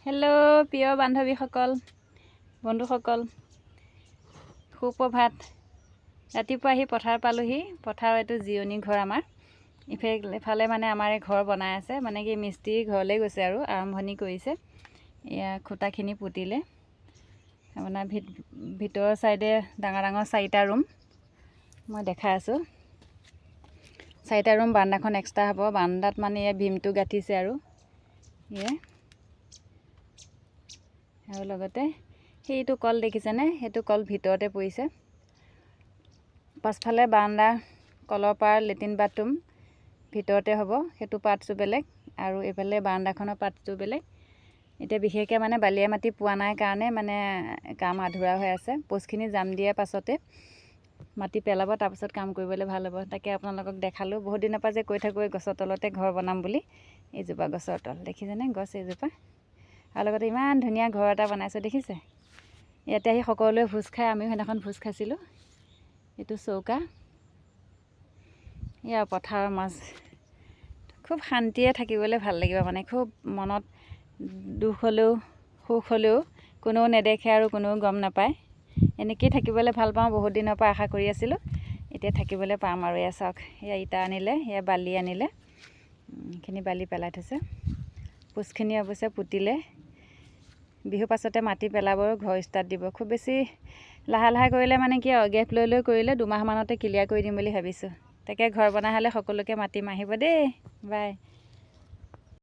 Hello' প্ৰিয় বান্ধৱীসকল, বন্ধুসকল, সুপ্ৰভাত। ৰাতিপুৱা আহি পথাৰ পালোহি। পথাৰৰ এইটো জিৰণি ঘৰ আমাৰ। ইফালে মানে আমাৰ এই ঘৰ বনাই আছে, মানে কি মিস্ত্ৰী ঘৰলৈ গৈছে আৰু আৰম্ভণি কৰিছে। এয়া খুঁটাখিনি পুতিলে। আপোনাৰ ভিতৰৰ চাইডে ডাঙৰ ডাঙৰ 4টা ৰুম মই দেখাই আছোঁ। 4টা ৰুম, বাৰান্দাখন এক্সট্ৰা হ'ব। বাৰান্দাত মানে এই ভীমটো গাঁঠিছে আৰু লগতে সেইটো কল দেখিছেনে, সেইটো কল ভিতৰতে পৰিছে। পাছফালে বাৰান্দা, কলৰ পাৰ, লেট্ৰিন বাথৰুম ভিতৰতে হ'ব। সেইটো পাৰ্টছো বেলেগ আৰু এইফালে বাৰান্দাখনৰ পাৰ্টছো বেলেগ। এতিয়া বিশেষকৈ মানে বালিয়া মাটি পোৱা নাই কাৰণে মানে কাম আধৰুৱা হৈ আছে। পোষ্টখিনি জাম দিয়াৰ পাছতে মাটি পেলাব, তাৰপাছত কাম কৰিবলৈ ভাল হ'ব। তাকে আপোনালোকক দেখালোঁ। বহুত দিনৰ পৰা যে কৈ থাকোঁ এই গছৰ তলতে ঘৰ বনাম বুলি। এইজোপা গছৰ তল দেখিছেনে, গছ এইজোপা। আৰু লগতে ইমান ধুনীয়া ঘৰ এটা বনাইছোঁ, দেখিছে। ইয়াতে আহি সকলোৱে ভোজ খায়, আমিও সেইদিনাখন ভোজ খাইছিলোঁ। এইটো চৌকা। ইয়াৰ পথাৰৰ মাছ খুব শান্তিয়ে থাকিবলৈ ভাল লাগিব, মানে খুব মনত দুখ হ'লেও সুখ হ'লেও কোনেও নেদেখে আৰু কোনেও গম নাপায়। এনেকৈয়ে থাকিবলৈ ভাল পাওঁ, বহুত দিনৰ পৰা আশা কৰি আছিলোঁ। এতিয়া থাকিবলৈ পাম আৰু। এয়া চাওক, এয়া ইটা আনিলে, এয়া বালি আনিলে, এইখিনি বালি পেলাই থৈছে। পোষ্টখিনি অৱশ্যে পুতিলে। বিহুৰ পাছতে মাটি পেলাব, ঘৰ ষ্টাৰ্ট দিব। খুব বেছি লাহে লাহে কৰিলে মানে কি আৰু, গেপ লৈ কৰিলে 2 মাহমানতে ক্লিয়াৰ কৰি দিম বুলি ভাবিছোঁ। তাকে ঘৰ বনাই হ'লে সকলোকে মাতিম, আহিব দেই। বাই।